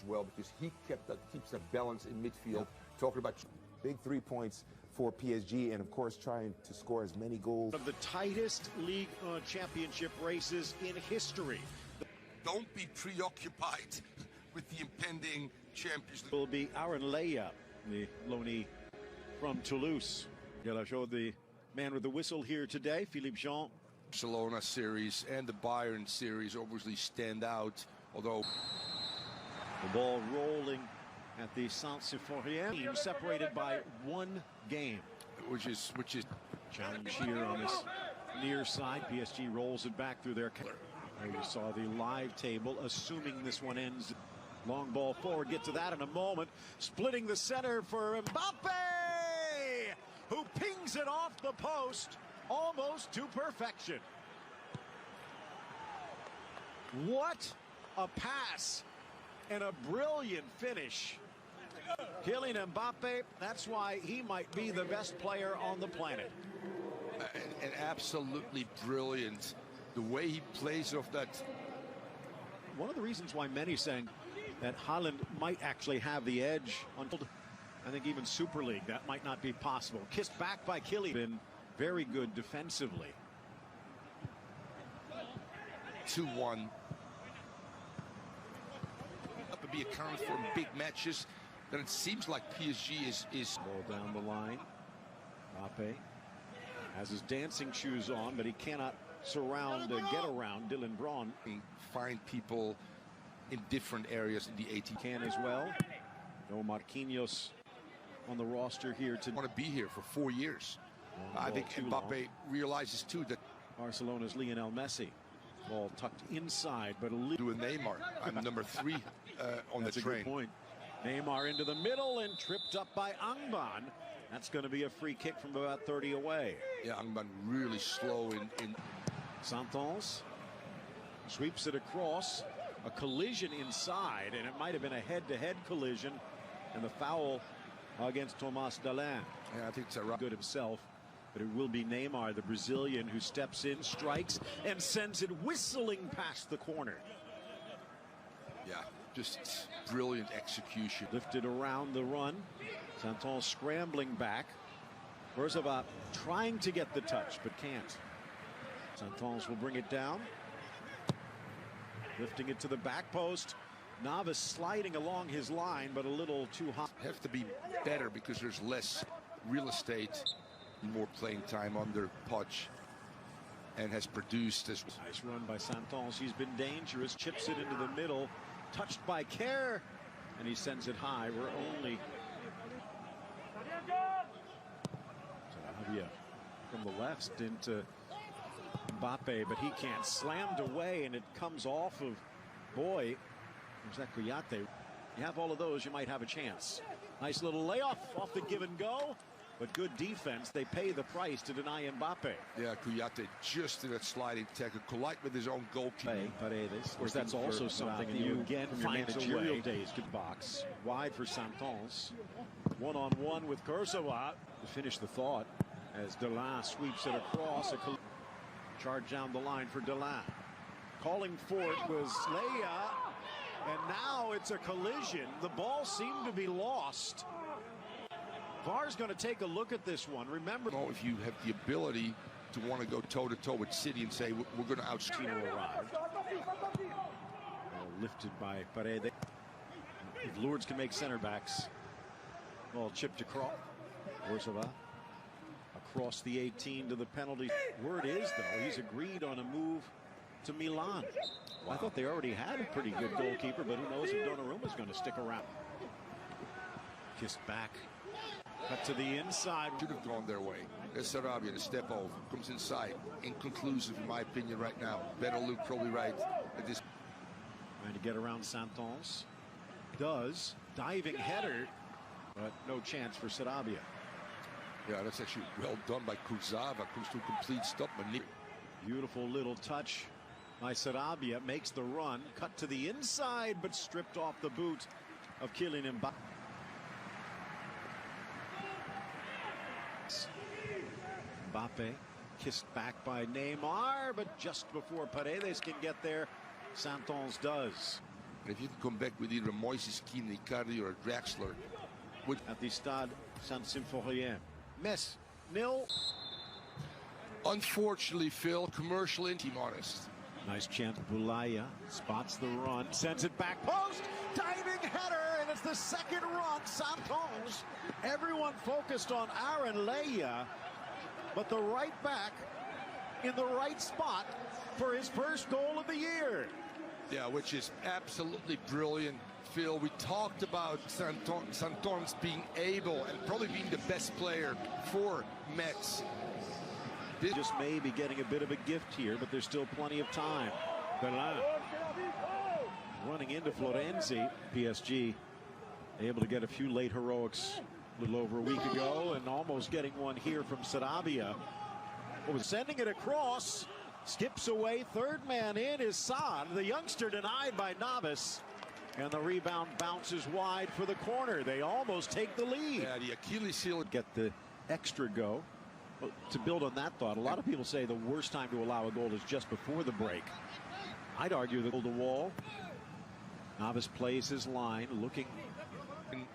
well, because he keeps the balance in midfield. Talking about big 3 points for PSG, and of course trying to score as many goals. Of the tightest Ligue 1 championship races in history. Don't be preoccupied with the impending Champions League. Will be Aaron Leia, the loanee from Toulouse. I showed the man with the whistle here today, Philippe Jean. Barcelona series and the Bayern series obviously stand out, although the ball rolling at the Saint-Symphorien, separated by 1 game. Which is challenge here on this near side. PSG rolls it back through their killer. You saw the live table, assuming this one ends. Long ball forward, get to that in a moment. Splitting the center for Mbappe, who pings it off the post almost to perfection. What a pass and a brilliant finish. Kylian Mbappe, that's why he might be the best player on the planet. And absolutely brilliant. The way he plays off that. One of the reasons why many saying that Haaland might actually have the edge on, I think even Super League, that might not be possible. Kissed back by Kylian. Been very good defensively. 2-1. Up to be accounted for in big matches. Then it seems like PSG is ball down the line. Mbappe has his dancing shoes on, but he cannot get around Dylan Braun. Find people in different areas in the 18. Can as well. No Marquinhos on the roster here to want to be here for 4 years. I think Mbappe realizes too that Barcelona's Lionel Messi. Ball tucked inside, but a little. Doing Neymar. I'm number 3 on the train. That's a good point. Neymar into the middle and tripped up by Angban. That's going to be a free kick from about 30 away. Yeah, Angban really slow in. Santos sweeps it across. A collision inside, and it might have been a head-to-head collision, and the foul against Thomas Dalin. Yeah, I think it's a good himself, but it will be Neymar, the Brazilian, who steps in, strikes, and sends it whistling past the corner. Yeah, just brilliant execution. Lifted around the run. Santos scrambling back. Kurzawa trying to get the touch, but can't. Santos will bring it down. Lifting it to the back post. Navas sliding along his line, but a little too high. Have to be better because there's less real estate, more playing time under Poch, and has produced this. Nice run by Santos. He's been dangerous. Chips it into the middle. Touched by Kerr, and he sends it high. We're only Sarabia from the left into Mbappe, but he can't. Slammed away, and it comes off of Boy. There's that Kouyaté. You have all of those, you might have a chance. Nice little layoff off the give and go, but good defense. They pay the price to deny Mbappe. Yeah, Kouyaté just in that sliding tackle, collide with his own goalkeeper. Paredes. Of course, that's also something, and you again find managerial days. Good box. Wide for Santos. One-on-one with Kurzawa to finish the thought as Dalin sweeps it across. A charge down the line for Dalin. Calling for it was Leia, and now it's a collision. The ball seemed to be lost. VAR's going to take a look at this one. Remember, if you have the ability to want to go toe-to-toe with City and say, we're going to outscore. Arrived. Lifted by Paredes. If Lourdes can make center backs. Ball chipped across. Kurzawa across the 18 to the penalty. Word is, though, he's agreed on a move to Milan. Wow. I thought they already had a pretty good goalkeeper, but who knows if Donnarumma's going to stick around. Kissed back. Cut to the inside. Should have gone their way. There's Sarabia, the step over. Comes inside. Inconclusive, in my opinion, right now. Better Luke probably right at this. Trying to get around Santos. Does. Diving header, but no chance for Sarabia. Yeah, that's actually well done by Kurzawa. Comes to a complete stop. Beautiful little touch by Sarabia. Makes the run. Cut to the inside, but stripped off the boot of Kylian Mbappe. Mbappe kissed back by Neymar, but just before Paredes can get there, Santos does. And if you can come back with either a Moises Keane, Icardi, or a Draxler. At the Stade Saint-Symphorien. Metz, 0. Unfortunately, Phil, commercial team honest. Nice chance. Boulaya spots the run, sends it back post, diving header, and it's the second run. Santos. Everyone focused on Aaron Leia, but the right back in the right spot for his first goal of the year. Yeah, which is absolutely brilliant, Phil. We talked about Santos being able and probably being the best player for Metz. Just maybe getting a bit of a gift here, but there's still plenty of time. Berlin running into Florenzi. PSG able to get a few late heroics a little over a week ago, and almost getting one here from Sarabia. Was sending it across, skips away, third man in is Saad, the youngster denied by Navas, and the rebound bounces wide for the corner. They almost take the lead. Yeah, the Achilles heel. Get the extra go. To build on that thought, a lot of people say the worst time to allow a goal is just before the break. I'd argue the wall. Navas plays his line, looking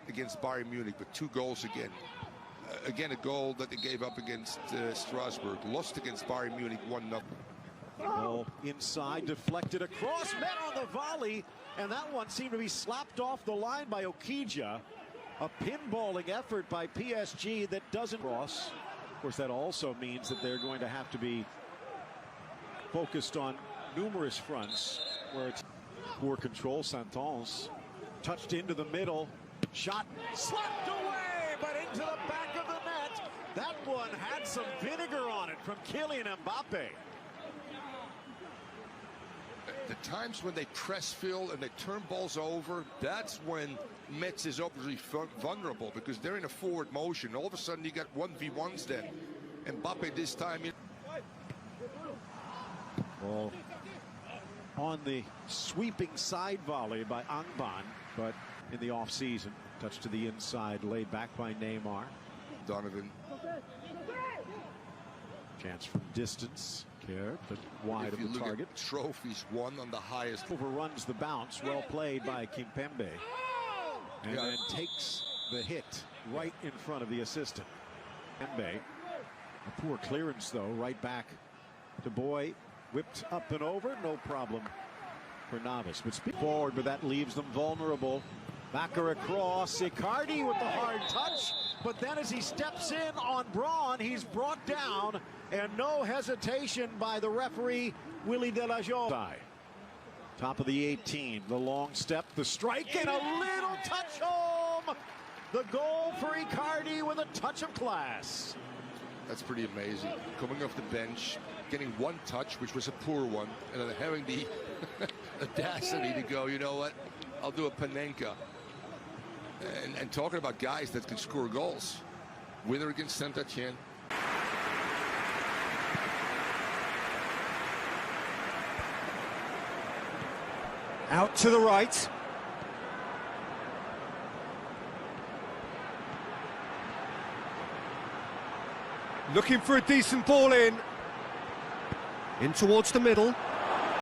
against Bayern Munich, but 2 goals again. Again, a goal that they gave up against Strasbourg. Lost against Bayern Munich 1-0. Ball inside, deflected across, met on the volley, and that one seemed to be slapped off the line by Okija. A pinballing effort by PSG that doesn't cross. Of course, that also means that they're going to have to be focused on numerous fronts where it's poor control. Santos touched into the middle, shot slapped away, but into the back of the net. That one had some vinegar on it from Kylian Mbappe. The times when they press, Phil, and they turn balls over, that's when Metz is obviously vulnerable, because they're in a forward motion. All of a sudden, you got 1v1s then. Mbappe this time. Ball on the sweeping side volley by Angban, but in the offseason, touch to the inside, laid back by Neymar. Donovan. Chance from distance. Care, but wide of the target. Trophies won on the highest. Overruns the bounce. Well played by Kimpembe. And then takes the hit right in front of the assistant. Kimpembe. A poor clearance, though. Right back to Boy. Whipped up and over. No problem for Navas. But speed forward, but that leaves them vulnerable. Backer across. Icardi with the hard touch. But then as he steps in on Braun, he's brought down. And no hesitation by the referee, Willy de la Joie. Top of the 18, the long step, the strike, and a little touch home. The goal for Icardi with a touch of class. That's pretty amazing. Coming off the bench, getting one touch, which was a poor one, and then having the audacity to go, you know what, I'll do a Panenka. And talking about guys that can score goals. Winner against Saint-Etienne. Out to the right. Looking for a decent ball in. In towards the middle.